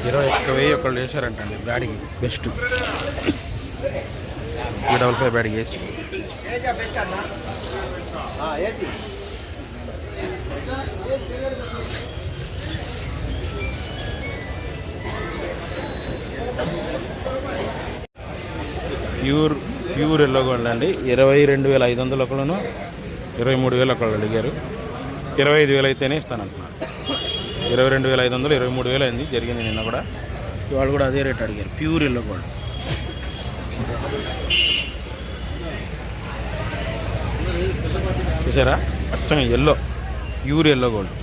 21,000 ఒకళ్ళు వేసారంటండి బ్యాడికి బెస్ట్ 355 బ్యాడికి వేసి pure yellow gold అండి. 22,500 ఒకళ్ళను 23,000 ఒకళ్ళు అడిగారు. 25,000 అయితేనే ఇస్తానంటున్నారు. 22,500 23,000 అయింది జరిగింది నిన్న కూడా. వాళ్ళు కూడా అదే రేట్ అడిగారు. ప్యూర్ ఎల్లో గోల్డ్ చూసారా, అచ్చంగా ఎల్లో, ప్యూర్ ఎల్లో గోల్డ్.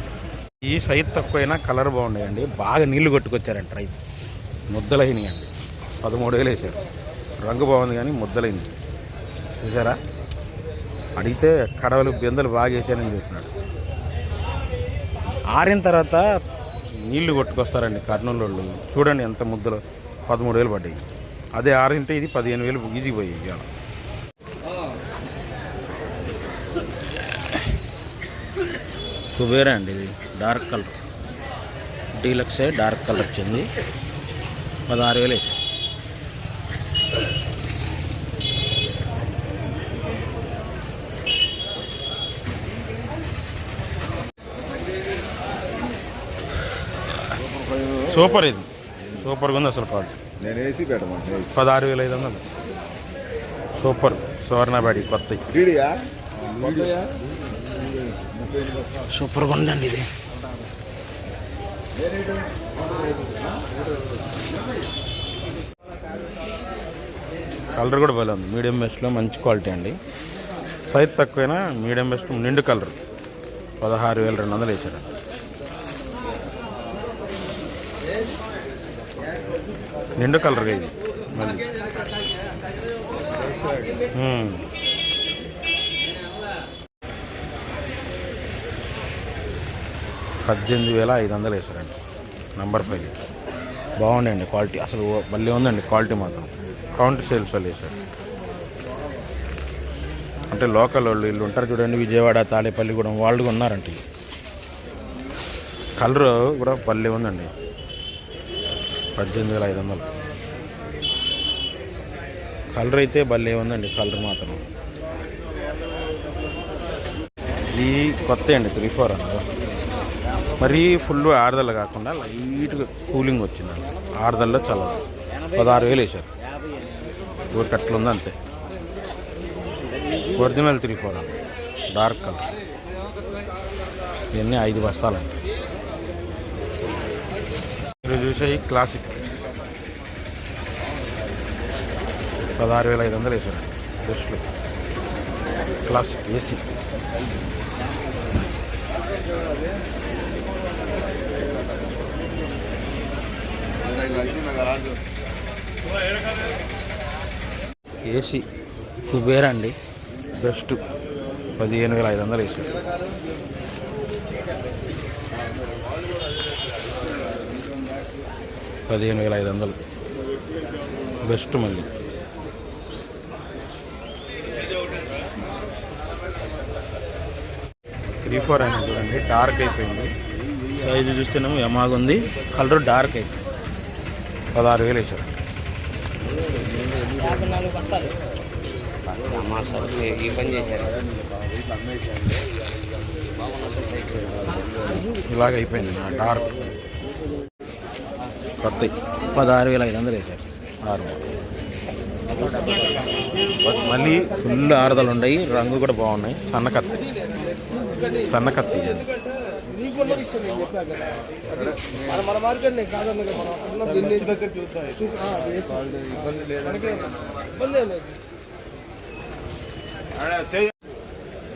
ఈ సైజ్ తక్కువైనా కలర్ బాగున్నాయండి. బాగా నీళ్లు కొట్టుకొచ్చారంట రైతు. ముద్దలైనవి అండి. 13,000 వేసారు. రంగు బాగుంది కానీ ముద్దలైంది చూసారా. అడిగితే కడవలు బిందెలు బాగా వేసానని చెప్తున్నాడు. ఆరిన తర్వాత నీళ్లు కొట్టుకొస్తారండి కర్నూలు వాళ్ళు. చూడండి ఎంత ముద్దలు. 13,000 పడ్డాయి. అదే ఆరింటే ఇది 15,000 ఈజీ పోయాయి. ఇవాళ కుబేరా అండి. ఇది డార్క్ కలర్ డీలక్సే డార్క్ కలర్ వచ్చింది. 16,000. సూపర్, ఇది సూపర్గా ఉంది అసలు. క్వాలిటీ నేను వేసి పెట్టమని 16,500. సూపర్ సువర్ణబాడి కొత్త సూపర్గా ఉందండి. ఇది కలర్ కూడా బాగా ఉంది. మీడియం బెస్ట్లో మంచి క్వాలిటీ అండి. సైజ్ తక్కువైనా మీడియం బెస్ట్ నిండు కలర్. 16,200 వేసారు. నిండు కలర్గా ఇది మళ్ళీ 18,500 వేసారండి. నంబర్ 5 బాగుండండి క్వాలిటీ అసలు మళ్ళీ ఉందండి. క్వాలిటీ మాత్రం కౌంటర్ సేల్స్ వాళ్ళు వేసారు. అంటే లోకల్ వాళ్ళు వీళ్ళు ఉంటారు చూడండి, విజయవాడ తాడేపల్లిగూడెం వాళ్ళు ఉన్నారంటే. కలర్ కూడా భలే ఉందండి. 18,500 కలర్ అయితే భలే ఉందండి. కలర్ మాత్రం ఇది కొత్త అండి. 3-4 అన్నారు. మరీ ఫుల్ ఆరుదల కాకుండా లైట్గా కూలింగ్ వచ్చిందండి. ఆరుదల్లో చల్లదు. 16,000 వేసారు. ఊరికి అట్లా ఉంది అంతే. ఒరిజినల్ 3-4 అన్న డార్క్ కలర్. ఇవన్నీ 5 బస్తాలండి. మీరు చూసే క్లాసిక్ 16,500 వేసారు. బెస్ట్లో క్లాసిక్ ఏసీ. ఏసీ కుబేరా అండి. బెస్ట్ 15,500 వేసారు. $15,500 బెస్ట్. మళ్ళీ 3-4 అయినా చూడండి డార్క్ అయిపోయింది. సైజు చూస్తేనేమో ఎమాగా ఉంది. కలర్ డార్క్ అయిపోయింది. 16,000 వేసారు. ఇలాగ అయిపోయింది నా డార్క్. కొత్త 16,500 వేసారు. 6 మళ్ళీ ఫుల్ ఆరుదలు ఉన్నాయి. రంగు కూడా బాగున్నాయి. సన్నకత్తి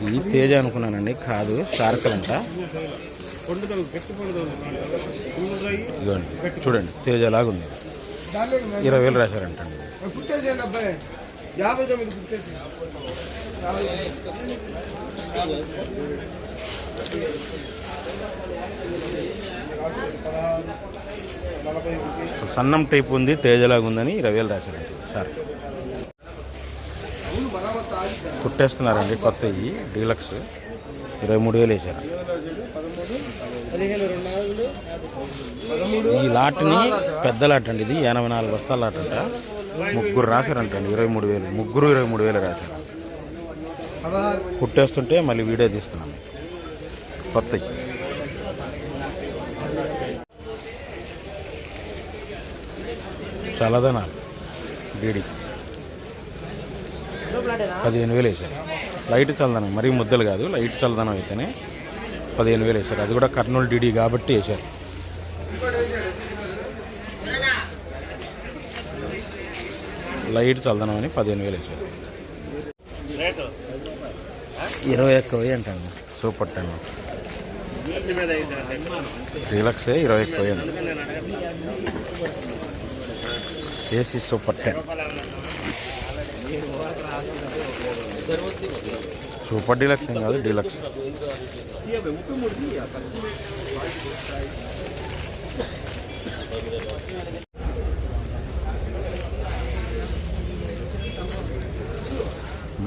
ఈ తేజ అనుకున్నానండి. కాదు, షార్కలంట. ఇదిగోండి చూడండి, తేజ లాగా ఉంది. 20,000 రాశారంటండి. సన్నం టైప్ ఉంది, తేజలాగా ఉందని 20,000 రాశారండి. సార్ కుట్టేస్తున్నారండి. కొత్తవి డీలక్స్ 23,000 వేసారు. ఈ లాట్ని పెద్ద లాట్ అండి, ఇది 84 బస్తాల లాట్ అంట. ముగ్గురు రాశారంటండి 23,000, ముగ్గురు 23,000 రాశారు. కుట్టేస్తుంటే మళ్ళీ వీడియో తీస్తున్నాను కొత్త. చల్లదనాలు డీడీ 15,000 వేసారు. లైట్ చల్లదనం, మరీ ముద్దలు కాదు, లైట్ చల్లదనం అయితేనే 15,000 వేసారు. అది కూడా కర్నూలు డీడీ కాబట్టి వేశారు. లైట్ చల్లదనం అని 15,000 వేసారు. 21,000 అంటాను. Super 10 డీలక్సే 21,000 AC super 10. Super deluxe ఏం కాదు, డీలక్స్.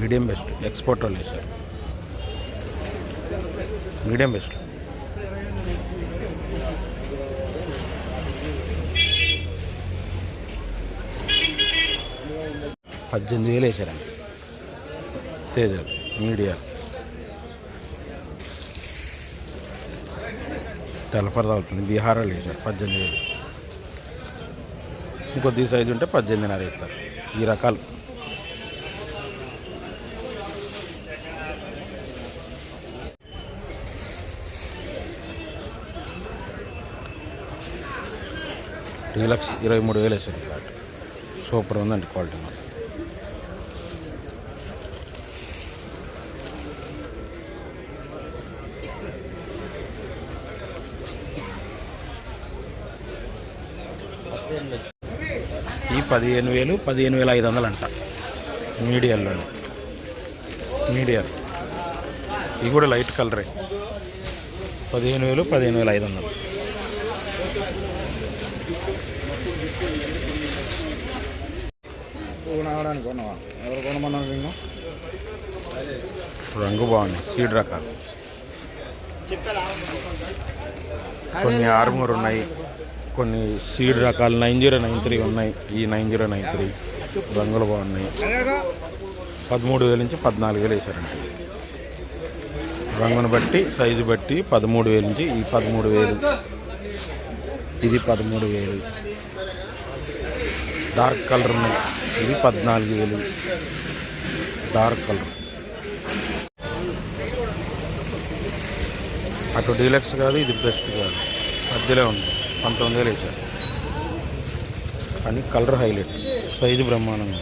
మీడియం బెస్ట్ ఎక్స్పోర్ట్ వాళ్ళు వేశారు. మీడియం బెస్ట్ 18,000 వేసారండి. తేజ మీడియా తెల్లపరద అవుతుంది. బీహారాలు వేసారు 18,000. ఇంకొద్ది సైజు ఉంటే 18,500 ఇస్తారు. ఈ రకాలు డీలక్స్ 23,000 వేసారు. సూపర్ ఉందండి క్వాలిటీ. ఈ 15,000, 15,500 అంట మీడియాలో. మీడియా ఇవి కూడా లైట్ కలరే. 15,000, 15,500. రంగు బాగుంది. సీడ్ రకాలు కొన్ని ఆర్మూర్ ఉన్నాయి, కొన్ని సీడ్ రకాలు 9093 ఉన్నాయి. ఈ 9093 రంగులు బాగున్నాయి. 13,000 నుంచి 14,000 వేసారండి. రంగును బట్టి సైజు బట్టి 13,000 నుంచి ఈ 13,000, ఇది 13,000. డార్క్ కలర్ ఉన్నాయి, ఇది 14,000 డార్క్ కలర్. అటు డీలక్స్ కాదు, ఇది బెస్ట్ కాదు, మధ్యలో ఉంది. 19,000 వేసారు. కానీ కలర్ హైలైట్, సైజు బ్రహ్మాండంగా.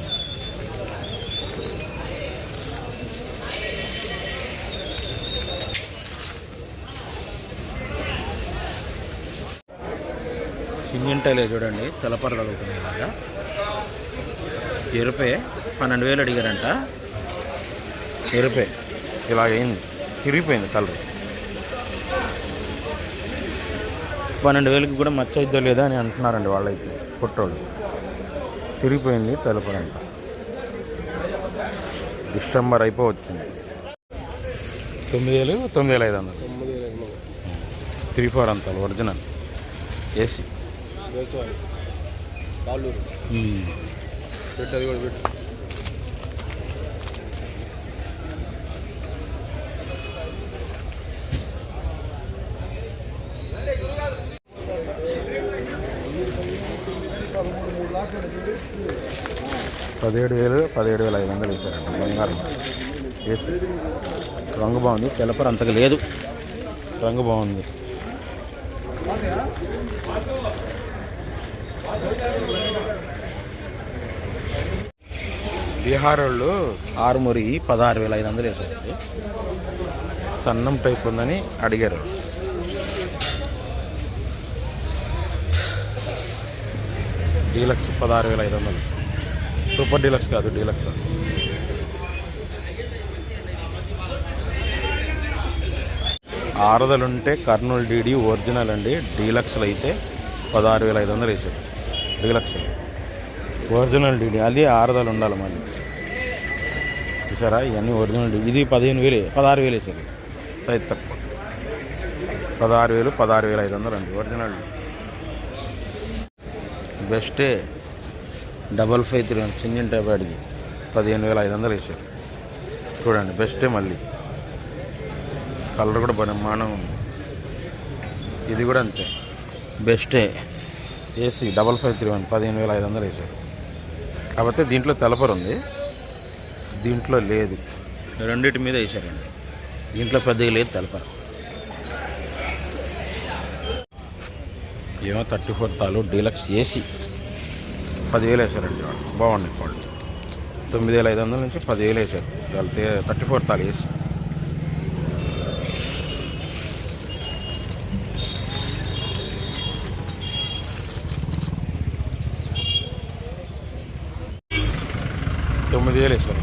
సింగింటైలే చూడండి, తెల్లపర తగులుతున్నాయి. ఇలాగా ఎరుపే 12,000 అడిగారంట. ఎరుపే ఇలాగైంది, తిరిగిపోయింది కలర్. 12,000కి కూడా మచ్చ అయిద్దో లేదా అని అంటున్నారండి వాళ్ళైతే, కుట్రోళ్ళు. తిరిగిపోయింది తెలపరంట. డిసెంబర్ అయిపోవచ్చింది. 9,000, 9,500. 3/4 అంతాలు ఒరిజినల్ ఏసీ. పెట్టది కూడా పెట్టు. $17,000, 17,500 వేసారంట. బంగారం ఏసీ. రంగు బాగుంది. తెలపరు అంతగా లేదు, రంగు బాగుంది. బీహార్ వాళ్ళు ఆరుమూరి 16,500 వేసారు. సన్నం టైప్ ఉందని అడిగారు. డీలక్స్ 16,500. సూపర్ డీలక్స్ కాదు, డీలక్స్. ఆరుదలుంటే కర్నూలు డీడీ ఒరిజినల్ అండి. డీలక్స్లు అయితే 16,500 వేసారు. డీలక్స్ ఒరిజినల్ డీడీ, అది ఆరుదలు ఉండాలి మళ్ళీ. చూసారా, ఇవన్నీ ఒరిజినల్ డీడీ. ఇది 15,000, 16,000 వేసారు. సైజ్ తక్కువ. 16,000 16,500 అండి ఒరిజినల్. బెస్టే 553 చిన్న టైపాడికి 15,500 వేసారు. చూడండి బెస్టే. మళ్ళీ కలర్ కూడా బ్రహ్మాండంగా ఉంది. ఇది కూడా అంతే బెస్టే. ఏసీ 5531 15,500 వేసారు. కాకపోతే దీంట్లో తెలపరు ఉంది, దీంట్లో లేదు. రెండింటి మీద వేసారండి. దీంట్లో పెద్దగా లేదు తెలపరు. ఏమో 34 తాలు డీలక్స్ ఏసీ 10,000 వేసారండి. బాగుంది క్వాలిటీ. 9,500 నుంచి 10,000 వేసారు. వెళ్తే 34 తాలు ఏసీ. $9,000 వేసారు.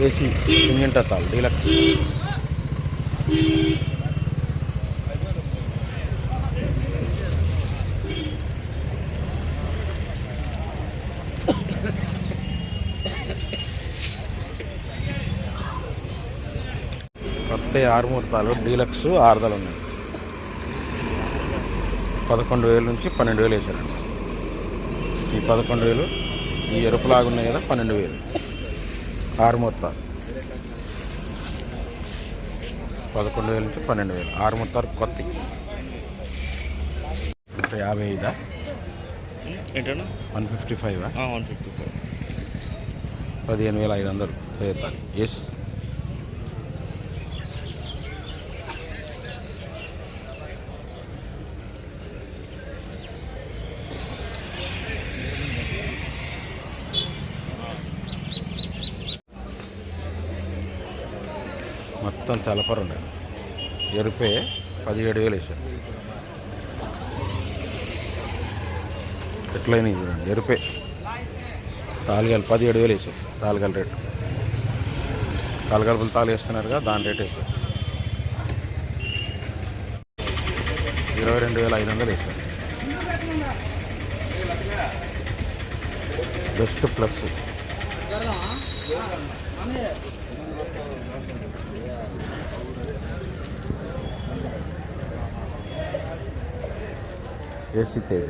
ఏసీ సింగింట తాలు డీలక్స్. కొత్త 6 ముహూర్తాలు డీలక్స్ 6 ఉన్నాయి. 11,000 నుంచి 12,000 వేసారండి. ఈ 11,000 ఈ ఎరుపులాగా ఉన్నాయి కదా 12,000 6 ముహూర్తాలు. 11,000 నుంచి 12,000 6 ముహూర్తాలు కొత్త. 155 ఏంటన్నా 155 155 15,500 తేతాలి. ఎస్ మొత్తం తెలపరు ఉండాలి. ఎరుపే 17,000 వేసారు. ఎట్లయినా చూడండి ఎరుపే. తాలుగాలు 17,000 వేసారు. తాలుగాల రేటు తాలుగలుపులు తాలు వేస్తున్నారుగా దాని రేట్ వేసారు. 22,500 వేసారు. Best plus. ఏసీ తేజ